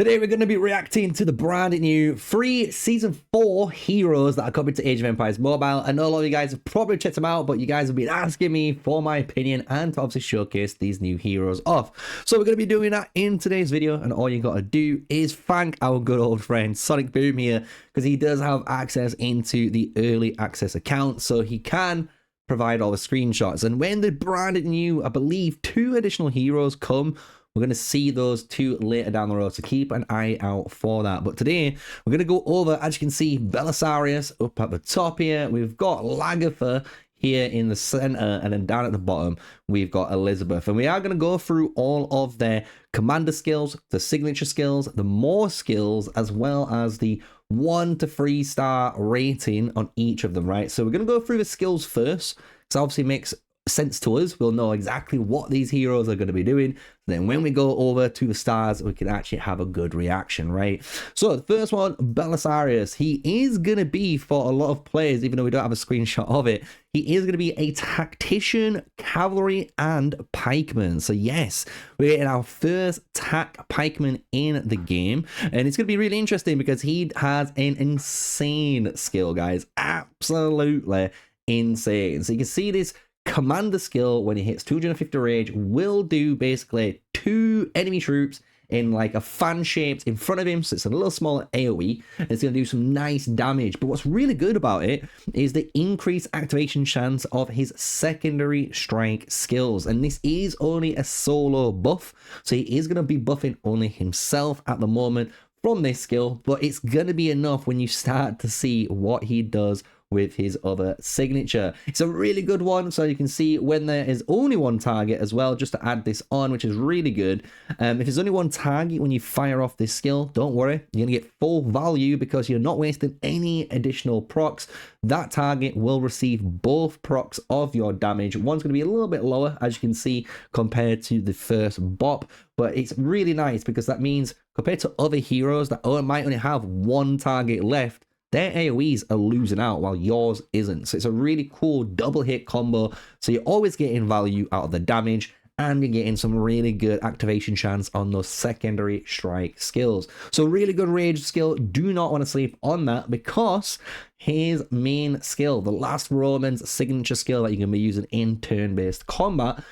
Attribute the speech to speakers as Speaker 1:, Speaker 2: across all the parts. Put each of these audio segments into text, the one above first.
Speaker 1: Today we're going to be reacting to the brand new free Season 4 heroes that are coming to Age of Empires Mobile. I know a lot of you guys have probably checked them out, but you guys have been asking me for my opinion and to obviously showcase these new heroes off. So we're going to be doing that in today's video, and all you got to do is thank our good old friend Sonic Boom here, because he does have access into the early access account, so he can provide all the screenshots. And when the brand new, I believe, 2 additional heroes come, we're going to see those 2 later down the road, so keep an eye out for that. But today, we're going to go over, as you can see, Belisarius up at the top here. We've got Lagertha here in the center, and then down at the bottom, we've got Elizabeth. And we are going to go through all of their commander skills, the signature skills, the more skills, as well as the 1 to 3 star rating on each of them, right? So we're going to go through the skills first, so obviously makes sense to us. We'll know exactly what these heroes are going to be doing. Then when we go over to the stars, we can actually have a good reaction, right? So the first one, Belisarius. He is going to be, for a lot of players, even though we don't have a screenshot of it, he is going to be a tactician, cavalry, and pikeman. So yes, we're getting our first tac pikeman in the game, and it's going to be really interesting because he has an insane skill, guys. Absolutely insane. So you can see this commander skill, when he hits 250 rage, will do basically 2 enemy troops in like a fan shaped in front of him, so it's a little smaller AoE, and it's going to do some nice damage. But what's really good about it is the increased activation chance of his secondary strike skills, and this is only a solo buff, so he is going to be buffing only himself at the moment from this skill, but it's going to be enough when you start to see what he does with his other signature. It's a really good one, so you can see when there is only one target as well, just to add this on, which is really good. If there's only one target when you fire off this skill, don't worry, you're gonna get full value because you're not wasting any additional procs. That target will receive both procs of your damage. One's gonna be a little bit lower, as you can see, compared to the first bop, but it's really nice because that means compared to other heroes that might only have one target left, their AoEs are losing out while yours isn't. So it's a really cool double hit combo. So you're always getting value out of the damage, and you're getting some really good activation chance on those secondary strike skills. So really good rage skill. Do not want to sleep on that, because his main skill, the Last Roman's signature skill that you can be using in turn-based combat,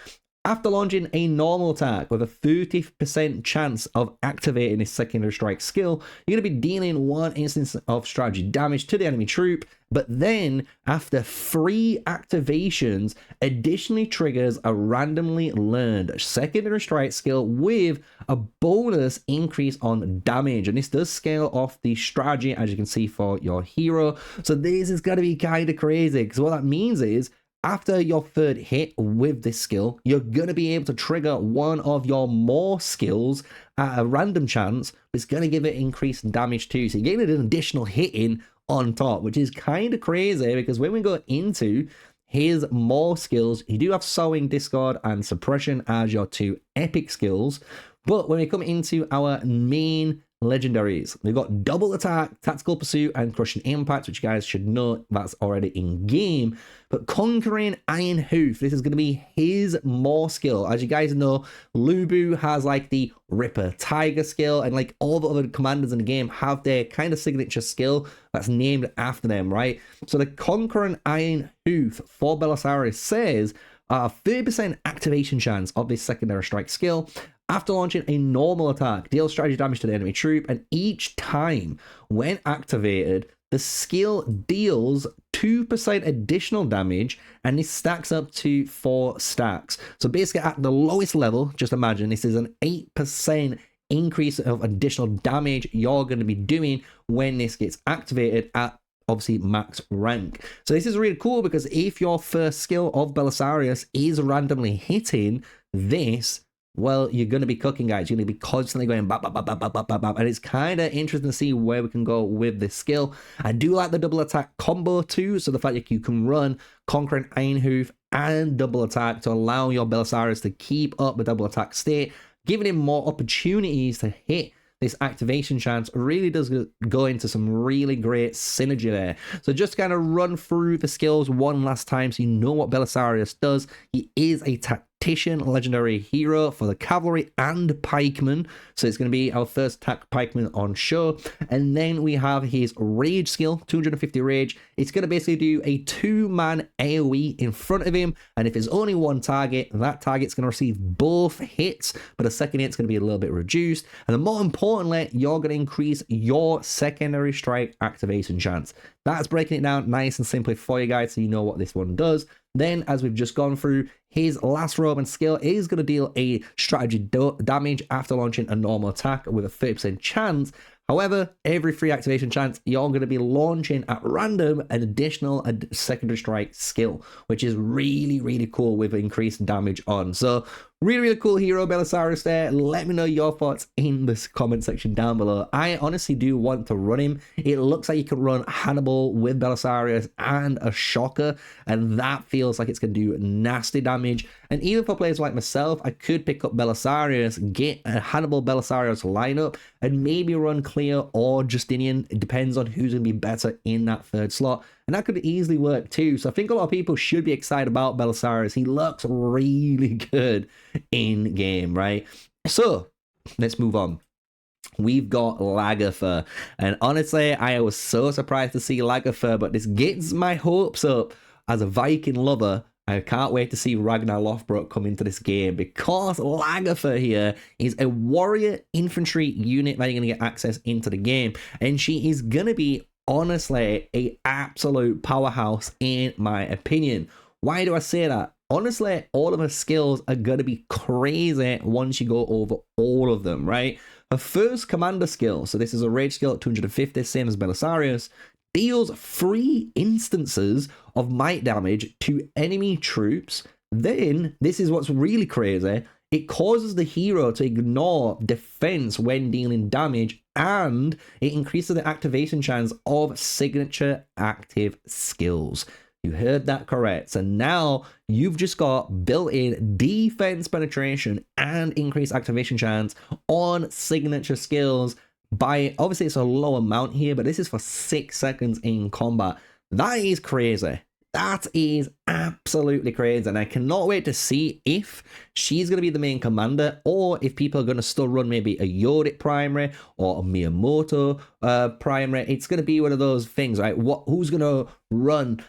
Speaker 1: after launching a normal attack with a 30% chance of activating his secondary strike skill, you're going to be dealing 1 instance of strategy damage to the enemy troop, but then after 3 activations, additionally triggers a randomly learned secondary strike skill with a bonus increase on damage. And this does scale off the strategy, as you can see, for your hero. So this is going to be kind of crazy, because what that means is, after your 3rd hit with this skill, you're going to be able to trigger one of your more skills at a random chance, but it's going to give it increased damage too. So you're getting an additional hit in on top, which is kind of crazy, because when we go into his more skills, you do have Sowing, Discord, and Suppression as your 2 epic skills. But when we come into our main legendaries, we've got Double Attack, Tactical Pursuit, and Crushing Impact, which you guys should know that's already in game. But Conquering Iron Hoof, this is going to be his more skill. As you guys know, Lubu has like the Ripper Tiger skill, and like all the other commanders in the game have their kind of signature skill that's named after them, right? So the Conquering Iron Hoof for Belisarius says 30% activation chance of this secondary strike skill after launching a normal attack, deal strategy damage to the enemy troop, and each time when activated, the skill deals 2% additional damage, and this stacks up to 4 stacks. So basically at the lowest level, just imagine this is an 8% increase of additional damage you're going to be doing when this gets activated at obviously max rank. So this is really cool, because if your first skill of Belisarius is randomly hitting this, well, you're going to be cooking, guys. You're going to be constantly going bap, bap, bap, bap, bap, bap, bap. And it's kind of interesting to see where we can go with this skill. I do like the double attack combo too. So the fact that you can run Conquering Iron Hoof and double attack to allow your Belisarius to keep up the double attack state, giving him more opportunities to hit this activation chance, really does go into some really great synergy there. So just kind of run through the skills one last time so you know what Belisarius does. He is a Tactician legendary hero for the cavalry and pikemen. So it's going to be our first attack pikeman on show. And then we have his rage skill, 250 rage. It's going to basically do a 2-man AoE in front of him. And if there's only one target, that target's going to receive both hits, but a second hit's going to be a little bit reduced. And then more importantly, you're going to increase your secondary strike activation chance. That's breaking it down nice and simply for you guys so you know what this one does. Then, as we've just gone through, his last Roman skill is going to deal a strategy damage after launching a normal attack with a 30% chance. However, every free activation chance, you're going to be launching at random an additional secondary strike skill, which is really, really cool with increased damage on. So, really, really cool hero, Belisarius there. Let me know your thoughts in the comment section down below. I honestly do want to run him. It looks like you can run Hannibal with Belisarius and a Shocker, and that feels like it's going to do nasty damage. And even for players like myself, I could pick up Belisarius, get a Hannibal Belisarius lineup, and maybe run Clear or Justinian. It depends on who's going to be better in that third slot. And that could easily work too. So I think a lot of people should be excited about Belisarius. He looks really good in game, right? So let's move on. We've got Lagertha. And honestly, I was so surprised to see Lagertha, but this gets my hopes up as a Viking lover. I can't wait to see Ragnar Lothbrok come into this game, because Lagertha here is a warrior infantry unit that you're going to get access into the game. And she is going to be, honestly, a absolute powerhouse in my opinion. Why do I say that? Honestly, all of her skills are going to be crazy once you go over all of them, right? Her first commander skill, so this is a rage skill at 250, same as Belisarius, deals 3 instances of might damage to enemy troops. Then, this is what's really crazy, it causes the hero to ignore defense when dealing damage, and it increases the activation chance of signature active skills. You heard that correct. So now you've just got built-in defense penetration and increased activation chance on signature skills by, obviously it's a low amount here, but this is for 6 seconds in combat. That is crazy. That is absolutely crazy, and I cannot wait to see if she's going to be the main commander, or if people are going to still run maybe a Yodit primary or a Miyamoto primary. It's going to be one of those things, right? Who's going to run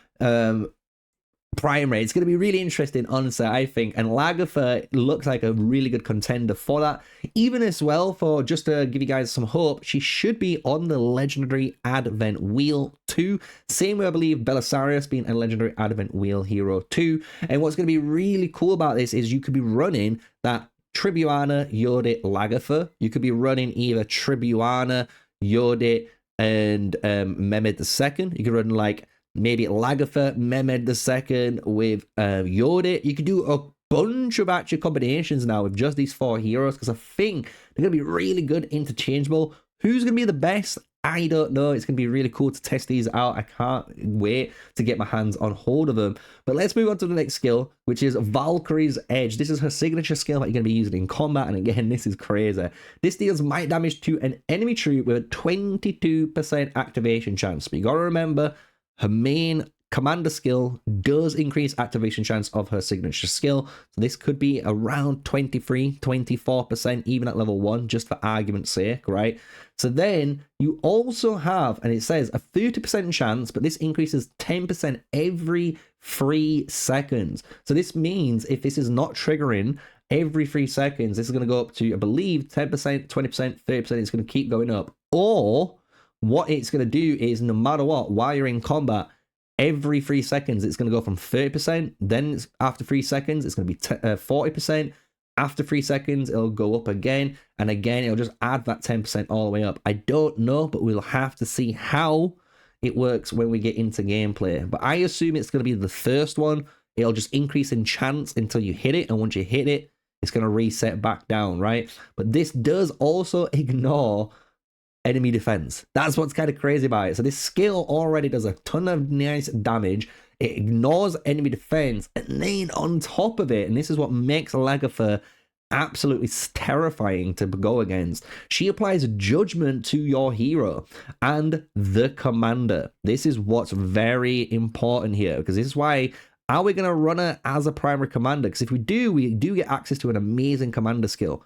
Speaker 1: primary? It's going to be really interesting, honestly, I think. And Lagertha looks like a really good contender for that. Even as well, for just to give you guys some hope, she should be on the legendary advent wheel too. Same way I believe Belisarius being a legendary advent wheel hero too. And what's going to be really cool about this is you could be running that Tribuana, Yodit, Lagertha. You could be running either Tribuana, Yodit, and Mehmed II. You could run like maybe Lagertha, Mehmed II with Yodit. You could do a bunch of actual combinations now with just these 4 heroes, because I think they're going to be really good interchangeable. Who's going to be the best? I don't know. It's going to be really cool to test these out. I can't wait to get my hands on hold of them. But let's move on to the next skill, which is Valkyrie's Edge. This is her signature skill that you're going to be using in combat. And again, this is crazy. This deals might damage to an enemy troop with a 22% activation chance. But you got to remember, her main commander skill does increase activation chance of her signature skill. So this could be around 23-24% even at level 1, just for argument's sake, right? So then you also have, and it says a 30% chance, but this increases 10% every 3 seconds. So this means if this is not triggering every 3 seconds, this is going to go up to, I believe, 10%, 20%, 30%. It's going to keep going up. Or what it's going to do is, no matter what, while you're in combat, every 3 seconds, it's going to go from 30%. Then after 3 seconds, it's going to be 40%. After 3 seconds, it'll go up again. And again, it'll just add that 10% all the way up. I don't know, but we'll have to see how it works when we get into gameplay. But I assume it's going to be the first one. It'll just increase in chance until you hit it. And once you hit it, it's going to reset back down, right? But this does also ignore enemy defense. That's what's kind of crazy about it. So this skill already does a ton of nice damage. It ignores enemy defense, and then on top of it, and this is what makes Lagertha absolutely terrifying to go against, she applies judgment to your hero and the commander. This is what's very important here, because this is why Are we going to run her as a primary commander? Because if we do get access to an amazing commander skill.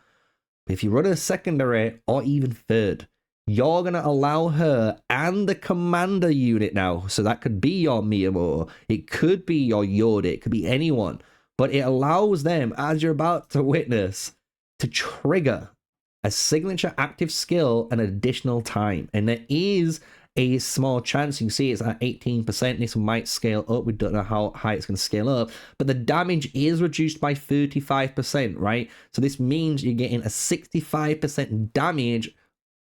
Speaker 1: If you run a secondary or even third, you're going to allow her and the commander unit now. So that could be your Miyamoto. It could be your Yoda. It could be anyone. But it allows them, as you're about to witness, to trigger a signature active skill an additional time. And there is a small chance. You can see it's at 18%. This might scale up. We don't know how high it's going to scale up, but the damage is reduced by 35%, right? So this means you're getting a 65% damage,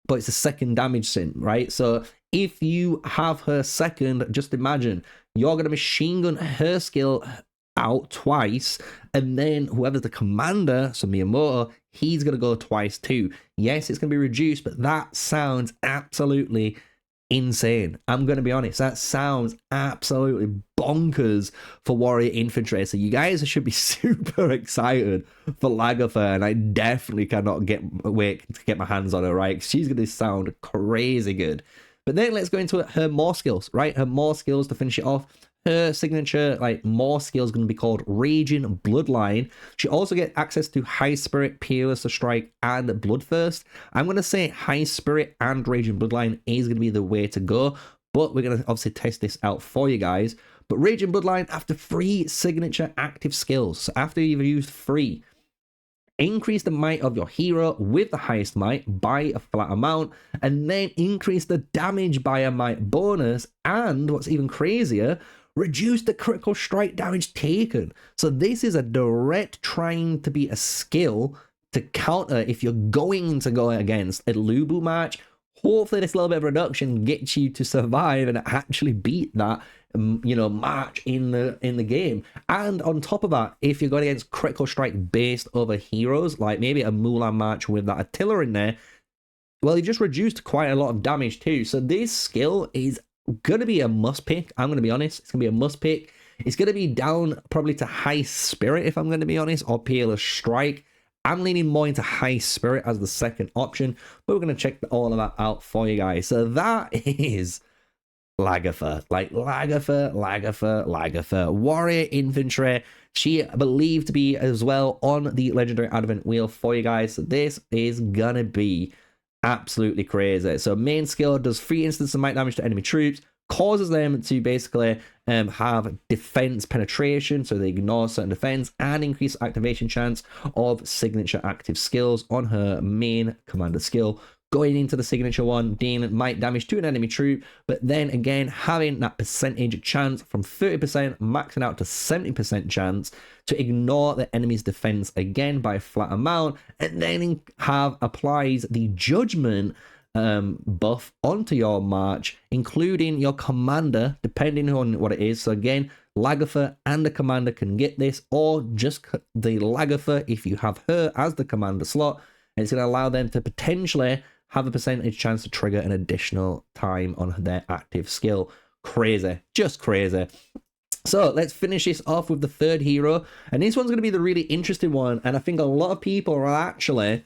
Speaker 1: but it's a second damage sim, right? So if you have her second, just imagine you're going to machine gun her skill out twice, and then whoever's the commander, so Miyamoto, he's going to go twice too. Yes, it's going to be reduced, but that sounds absolutely insane. I'm going to be honest, that sounds absolutely bonkers for warrior infantry. So you guys should be super excited for Lagertha, and I definitely cannot wait to get my hands on her, right? She's going to sound crazy good. But then let's go into her more skills, right? Her more skills to finish it off. Her signature, like, more skills going to be called Raging Bloodline. She also gets access to High Spirit, Peerless to Strike, and Bloodthirst. I'm going to say High Spirit and Raging Bloodline is going to be the way to go, but we're going to obviously test this out for you guys. But Raging Bloodline, after 3 signature active skills, so after you've used 3, increase the might of your hero with the highest might by a flat amount, and then increase the damage by a might bonus, and what's even crazier, reduce the critical strike damage taken. So this is a direct trying to be a skill to counter if you're going to go against a Lubu match. Hopefully this little bit of reduction gets you to survive and actually beat that, you know, match in the game. And on top of that, if you're going against critical strike based over heroes, like maybe a Mulan match with that Attila in there, well, you just reduced quite a lot of damage too. So this skill is gonna be a must pick. I'm gonna be honest, it's gonna be a must pick. It's gonna be down probably to High Spirit, if I'm gonna be honest, or Peerless Strike. I'm leaning more into High Spirit as the second option, but we're gonna check all of that out for you guys. So that is Lagertha, like Lagertha, warrior infantry. She believed to be as well on the legendary advent wheel for you guys. So this is gonna be absolutely crazy. So main skill does 3 instances of might damage to enemy troops, causes them to basically have defense penetration, so they ignore certain defense, and increase activation chance of signature active skills on her main commander skill. Going into the signature one, dealing might damage to an enemy troop, but then again having that percentage chance from 30% maxing out to 70% chance to ignore the enemy's defense again by a flat amount, and then applies the judgment buff onto your march, including your commander, depending on what it is. So again, Lagertha and the commander can get this, or just the Lagertha if you have her as the commander slot, and it's going to allow them to potentially have a percentage chance to trigger an additional time on their active skill. Crazy, just crazy. So let's finish this off with the third hero, and this one's going to be the really interesting one, and I think a lot of people are actually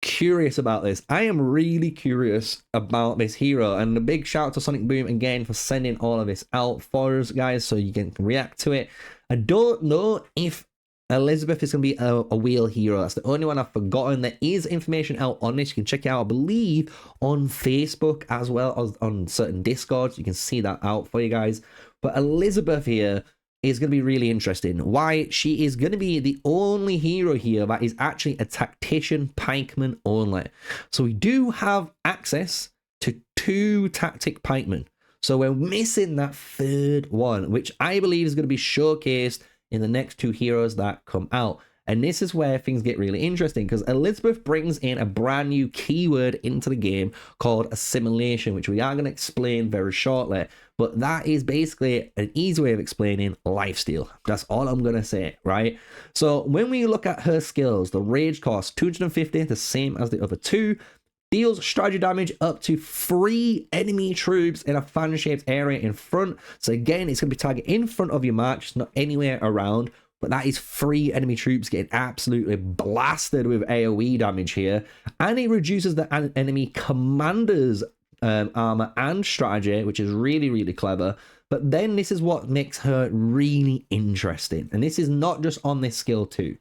Speaker 1: curious about this. I am really curious about this hero, and a big shout out to Sonic Boom again for sending all of this out for us guys so you can react to it. I don't know if Elizabeth is going to be a wheel hero. That's the only one I've forgotten. There is information out on this. You can check it out, I believe, on Facebook as well as on certain Discords. You can see that out for you guys. But Elizabeth here is going to be really interesting. Why? She is going to be the only hero here that is actually a tactician pikeman only. So we do have access to 2 tactic pikemen. So we're missing that third one, which I believe is going to be showcased in the next 2 heroes that come out. And this is where things get really interesting, because Elizabeth brings in a brand new keyword into the game called assimilation, which we are going to explain very shortly. But that is basically an easy way of explaining lifesteal. That's all I'm going to say, right? So when we look at her skills, the rage cost 250, the same as the other 2. Deals strategy damage up to 3 enemy troops in a fan-shaped area in front. So again, it's going to be targeted in front of your march, not anywhere around. But that is 3 enemy troops getting absolutely blasted with AoE damage here. And it reduces the enemy commander's armor and strategy, which is really, really clever, But then this is what makes her really interesting. And this is not just on this skill too.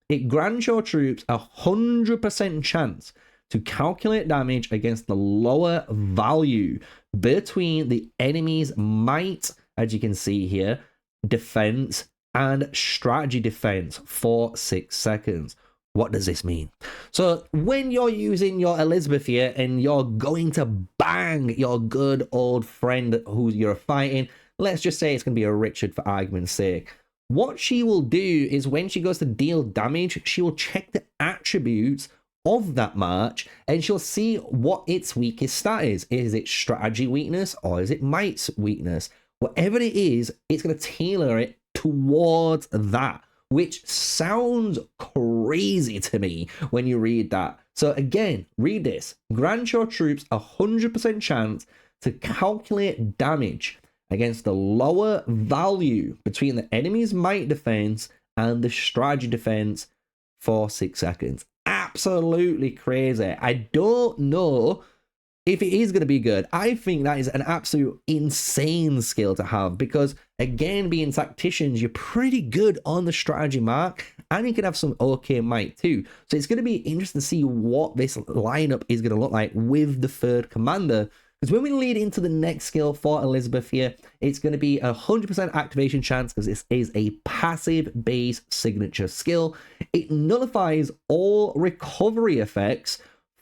Speaker 1: It grants your troops a 100% chance to calculate damage against the lower value between the enemy's might, as you can see here, defense, and strategy defense for 6 seconds. What does this mean? So when you're using your Elizabeth here and you're going to bang your good old friend who you're fighting, let's just say it's going to be a Richard for argument's sake. What she will do is when she goes to deal damage, she will check the attributes of that march and she'll see what its weakest stat is. Is it strategy weakness or is it might's weakness? Whatever it is, it's going to tailor it towards that, which sounds crazy to me when you read that. So again, read this. Grant your troops a 100% chance to calculate damage against the lower value between the enemy's might defense and the strategy defense for 6 seconds. Absolutely crazy. I don't know if it is going to be good. I think that is an absolute insane skill to have because, again, being tacticians, you're pretty good on the strategy mark and you can have some okay might too. So it's going to be interesting to see what this lineup is going to look like with the third commander. Because when we lead into the next skill for Elizabeth here, it's going to be a 100% activation chance because this is a passive base signature skill. It nullifies all recovery effects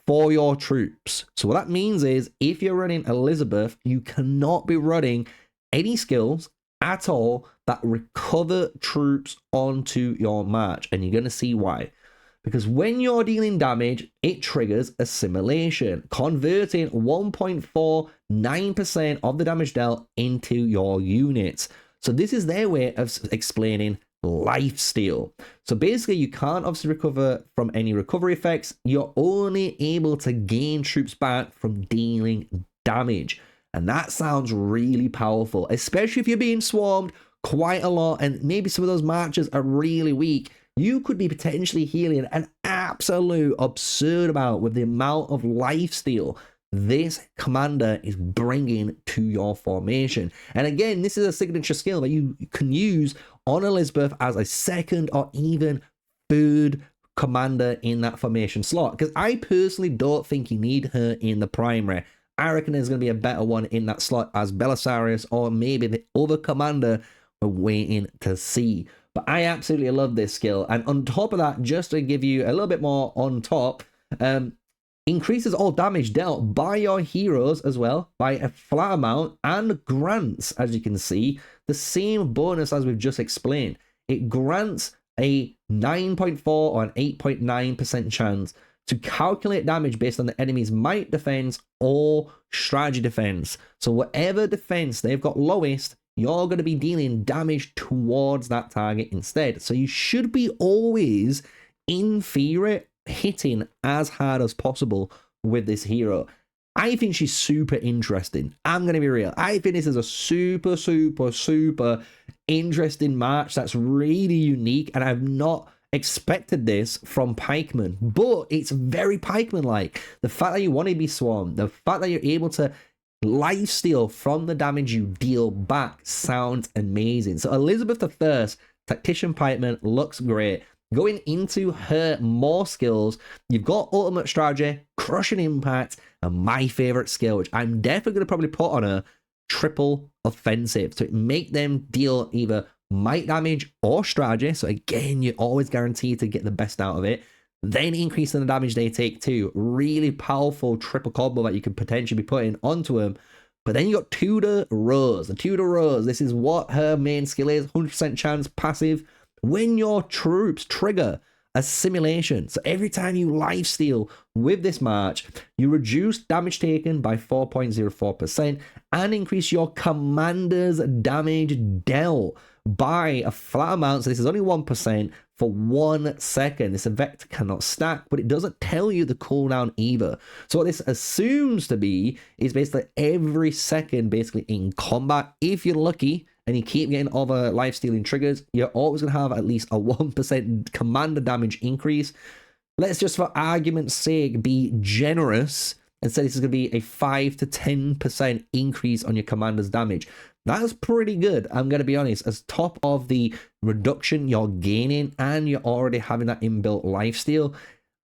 Speaker 1: for your troops. So what that means is if you're running Elizabeth, you cannot be running any skills at all that recover troops onto your march. And you're going to see why. Because when you're dealing damage, it triggers assimilation, converting 1.49% of the damage dealt into your units. So this is their way of explaining lifesteal. So basically, you can't obviously recover from any recovery effects. You're only able to gain troops back from dealing damage. And that sounds really powerful, especially if you're being swarmed quite a lot and maybe some of those marchers are really weak. You could be potentially healing an absolute absurd amount with the amount of lifesteal this commander is bringing to your formation. And again, this is a signature skill that you can use on Elizabeth as a second or even third commander in that formation slot. Because I personally don't think you need her in the primary. I reckon there's going to be a better one in that slot as Belisarius or maybe the other commander we're waiting to see. But I absolutely love this skill. And on top of that, just to give you a little bit more on top, increases all damage dealt by your heroes as well by a flat amount and grants, as you can see, the same bonus as we've just explained. It grants a 9.4 or an 8.9% chance to calculate damage based on the enemy's might defense or strategy defense. So whatever defense they've got lowest, you're going to be dealing damage towards that target instead. So you should be always, in theory, hitting as hard as possible with this hero. I think she's super interesting. I'm going to be real. I think this is a super interesting match that's really unique, and I've not expected this from Pikeman, but it's very Pikeman-like. The fact that you want to be swarmed, the fact that you're able to lifesteal from the damage you deal back sounds amazing. So Elizabeth I, Tactician Pikeman, looks great. Going into her more skills, you've got Ultimate Strategy, Crushing Impact, and my favorite skill, which I'm definitely going to probably put on her, Triple Offensive. So make them deal either might damage or strategy. So again, you're always guaranteed to get the best out of it. Then increasing the damage they take too. Really powerful triple combo that you could potentially be putting onto them. But then you got Tudor Rose. The Tudor Rose, this is what her main skill is. 100% chance passive. When your troops trigger assimilation. So every time you lifesteal with this march, you reduce damage taken by 4.04% and increase your commander's damage dealt by a flat amount. So this is only 1% for 1 second. This effect cannot stack, but it doesn't tell you the cooldown either. So what this assumes to be is basically every second basically in combat, if you're lucky and you keep getting other life stealing triggers, you're always going to have at least a 1% commander damage increase. Let's just, for argument's sake, be generous and said this is going to be a 5 to 10% increase on your commander's damage. That's pretty good, I'm going to be honest. As top of the reduction you're gaining, and you're already having that inbuilt lifesteal.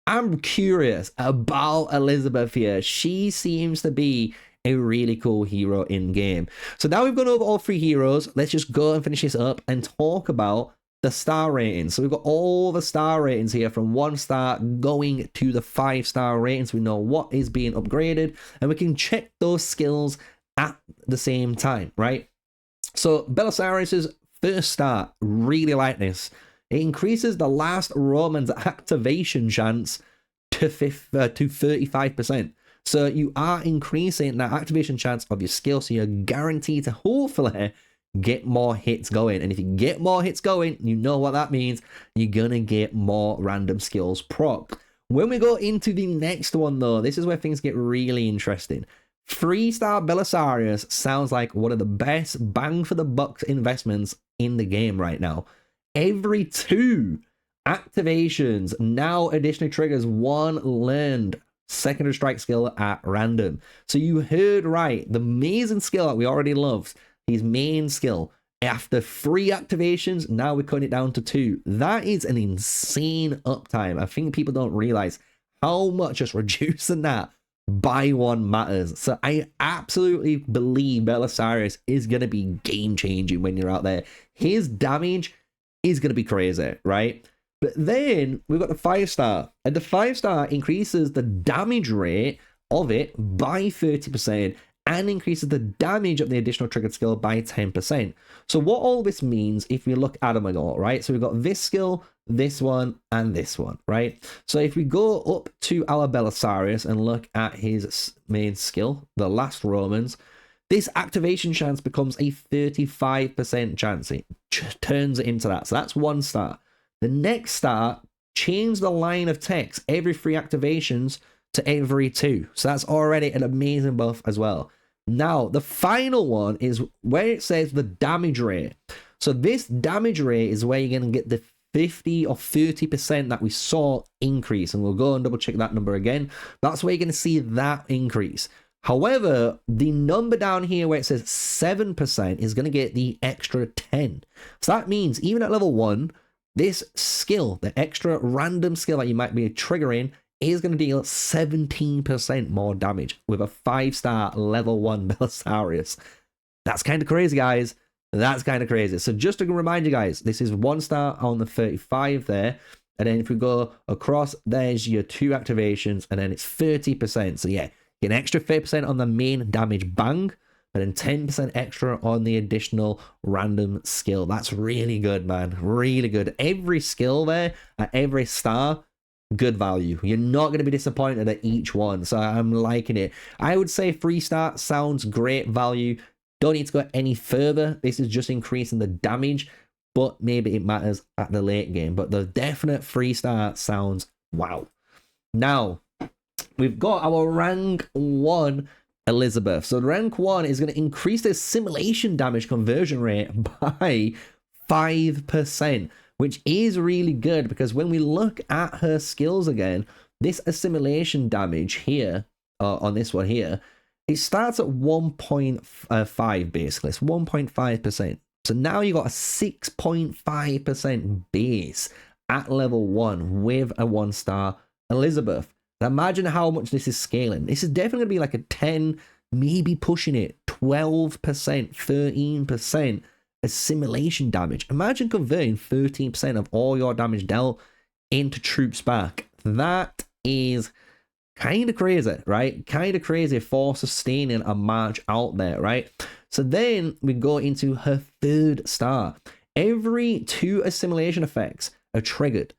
Speaker 1: I'm curious about Elizabeth here. She seems to be a really cool hero in game. So now we've gone over all 3 heroes. Let's just go and finish this up and talk about the star ratings. So we've got all the star ratings here from 1 star going to the 5-star ratings. We know what is being upgraded, and we can check those skills at the same time, right? So Belisarius's 1st star, really like this. It increases the last Roman's activation chance to 35%. So you are increasing that activation chance of your skill, so you're guaranteed to hopefully get more hits going. And if you get more hits going, you know what that means. You're gonna get more random skills proc. When we go into the next one though, this is where things get really interesting. 3-star Belisarius sounds like one of the best bang for the buck investments in the game right now. Every 2 activations now additionally triggers 1 learned secondary strike skill at random. So you heard right, the amazing skill that we already loved, his main skill, after 3 activations, now we're cutting it down to 2. That is an insane uptime. I think people don't realize how much just reducing that by 1 matters. So I absolutely believe Belisarius is going to be game changing when you're out there. His damage is going to be crazy, right? But then we've got the 5-star, and the 5-star increases the damage rate of it by 30% and increases the damage of the additional triggered skill by 10%. So what all this means, if we look at them all, right? So we've got this skill, this one, and this one, right? So if we go up to our Belisarius and look at his main skill, the last Romans, this activation chance becomes a 35% chance. It turns it into that. So that's 1 star. The next star, change the line of text every 3 activations to every 2. So that's already an amazing buff as well. Now, the final one is where it says the damage rate. So this damage rate is where you're going to get the 50 or 30% that we saw increase. And we'll go and double check that number again. That's where you're going to see that increase. However, the number down here where it says 7% is going to get the extra 10. So that means even at level 1, this skill, the extra random skill that you might be triggering, is going to deal 17% more damage with a 5-star level 1 Belisarius. That's kind of crazy, guys. That's kind of crazy. So just to remind you guys, this is 1 star on the 35 there. And then if we go across, there's your 2 activations, and then it's 30%. So yeah, get an extra 30% on the main damage bang, and then 10% extra on the additional random skill. That's really good, man. Really good. Every skill there at every star, good value. You're not going to be disappointed at each one. So I'm liking it. I would say 3-star sounds great value. Don't need to go any further. This is just increasing the damage, but maybe it matters at the late game. But the definite 3-star sounds wow. Now, we've got our rank 1 Elizabeth. So rank 1 is going to increase the assimilation damage conversion rate by 5%, which is really good because when we look at her skills again, this assimilation damage here, on this one here, it starts at 1.5 basically. It's 1.5%. So now you got a 6.5% base at level 1 with a 1-star Elizabeth. Now imagine how much this is scaling. This is definitely going to be like a 10, maybe pushing it, 12%, 13% assimilation damage. Imagine converting 13% of all your damage dealt into troops back. That is kind of crazy, right? Kind of crazy for sustaining a march out there, right? So then we go into her 3rd star. Every 2 assimilation effects are triggered.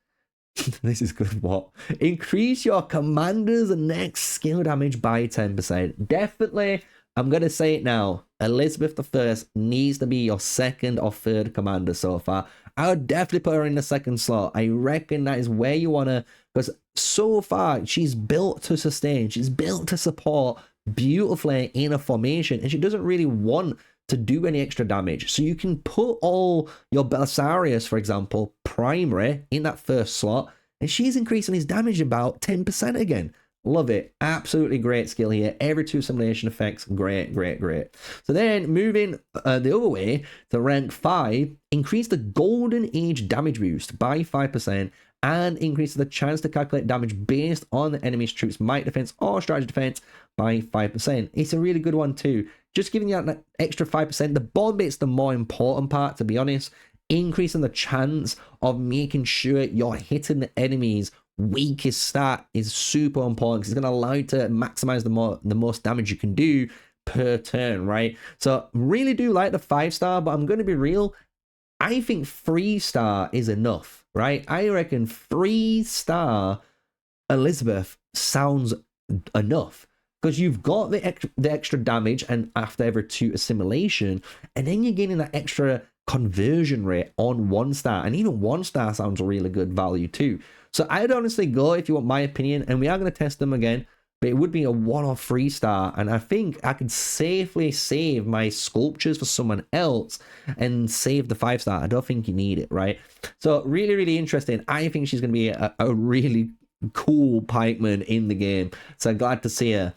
Speaker 1: This is good. What? Increase your commander's next skill damage by 10%. Definitely, I'm going to say it now. Elizabeth I needs to be your 2nd or 3rd commander so far. I would definitely put her in the 2nd slot. I reckon that is where you want to, because so far she's built to sustain. She's built to support beautifully in a formation, and she doesn't really want to do any extra damage. So you can put all your Belisarius, for example, primary in that 1st slot, and she's increasing his damage about 10% again. Love it. Absolutely great skill here. Every 2 assimilation effects. Great. So then moving the other way to rank 5, increase the Golden Age damage boost by 5% and increase the chance to calculate damage based on the enemy's troops' might defense or strategy defense by 5%. It's a really good one too. Just giving you that extra 5%. The bottom bit's the more important part, to be honest. Increasing the chance of making sure you're hitting the enemy's weakest stat is super important because it's going to allow you to maximize the most damage you can do per turn, right? So really do like the 5-star, but I'm going to be real. I think 3-star is enough, right? I reckon 3-star Elizabeth sounds enough because you've got the extra damage and after every 2 assimilation, and then you're getting that extra conversion rate on 1-star, and even 1-star sounds really good value too. So I'd honestly go, if you want my opinion, and we are going to test them again, but it would be a 1 or 3-star, and I think I could safely save my sculptures for someone else and save the 5-star. I don't think you need it, right? So really interesting. I think she's going to be a really cool pikeman in the game, so I'm glad to see her.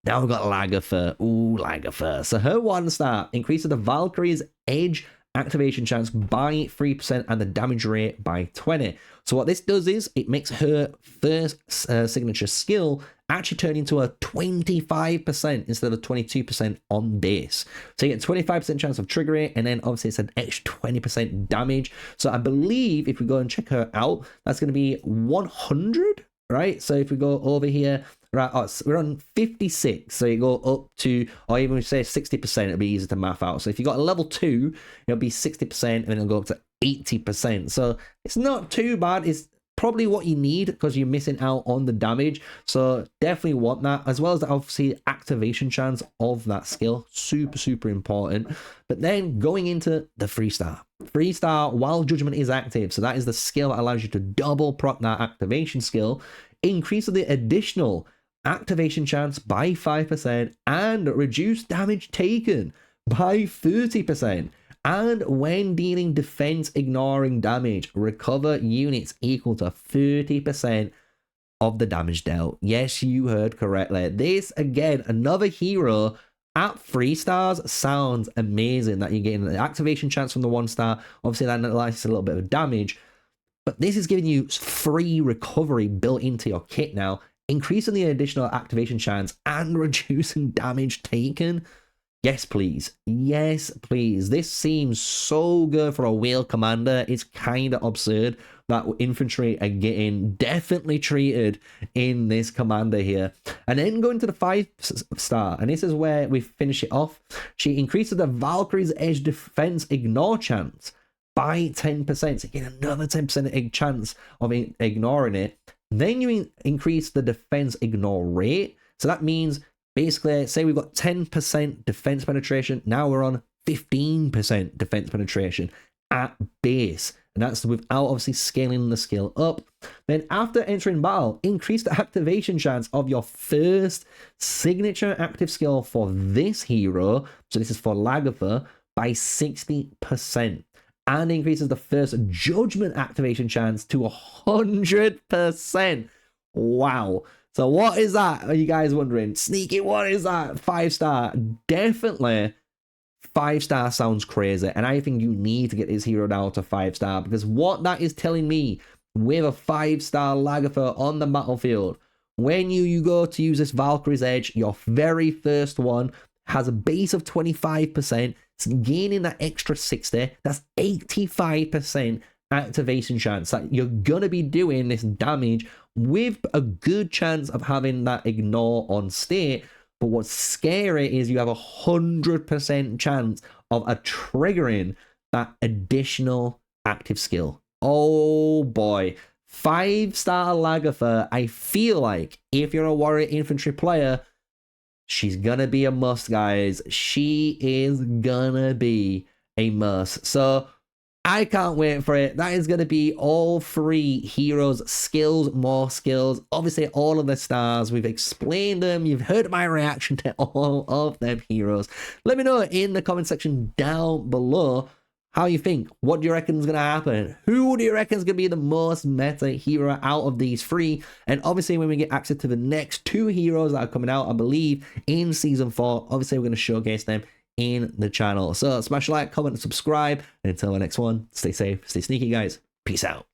Speaker 1: Now we've got Lagertha. Ooh, Lagertha. So her 1-star increases the Valkyrie's edge activation chance by 3% and the damage rate by 20. So what this does is it makes her first signature skill actually turn into a 25% instead of 22% on base. So you get 25% chance of triggering, and then obviously it's an extra 20% damage. So I believe if we go and check her out, that's going to be 100, right? So if we go over here, right, we're on 56, so you go up to, or even we say 60%, it'll be easy to math out. So if you got a level 2, it'll be 60%, and then it'll go up to 80%. So it's not too bad. It's probably what you need because you're missing out on the damage. So definitely want that, as well as obviously activation chance of that skill. Super important. But then going into the 3-star. 3-star while judgment is active. So that is the skill that allows you to double proc that activation skill, increase the additional activation chance by 5% and reduce damage taken by 30%. And when dealing defense ignoring damage, recover units equal to 30% of the damage dealt. Yes, you heard correctly. This, again, another hero at 3 stars sounds amazing that you're getting the activation chance from the 1-star. Obviously, that allows a little bit of damage. But this is giving you free recovery built into your kit now, increasing the additional activation chance and reducing damage taken. Yes, please. Yes, please. This seems so good for a whale commander. It's kind of absurd that infantry are getting definitely treated in this commander here. And then going to the 5-star, and this is where we finish it off. She increases the Valkyrie's edge defense ignore chance by 10%. So you get another 10% chance of ignoring it. Then you increase the defense ignore rate. So that means basically, say we've got 10% defense penetration. Now we're on 15% defense penetration at base. And that's without obviously scaling the skill up. Then after entering battle, increase the activation chance of your first signature active skill for this hero. So this is for Lagertha by 60%. And increases the first judgment activation chance to 100%. Wow. So what is that? Are you guys wondering? Sneaky, what is that? 5-star. Definitely 5-star sounds crazy. And I think you need to get this hero down to 5-star, because what that is telling me with a 5-star Lagertha on the battlefield, when you go to use this Valkyrie's Edge, your very first one has a base of 25%. It's gaining that extra 60. That's 85% activation chance. That you're going to be doing this damage with a good chance of having that ignore on state. But what's scary is you have 100% chance of triggering that additional active skill. Oh boy. 5-star Lagertha, I feel like if you're a warrior infantry player, she's gonna be a must, guys. She is gonna be a must. So I can't wait for it. That is going to be all 3 heroes, skills, more skills. Obviously, all of the stars. We've explained them. You've heard my reaction to all of them heroes. Let me know in the comment section down below how you think. What do you reckon is going to happen? Who do you reckon is going to be the most meta hero out of these three? And obviously, when we get access to the next 2 heroes that are coming out, I believe, in Season 4, obviously, we're going to showcase them in the channel. So smash a like, comment, and subscribe. And until the next one, stay safe, stay sneaky, guys. Peace out.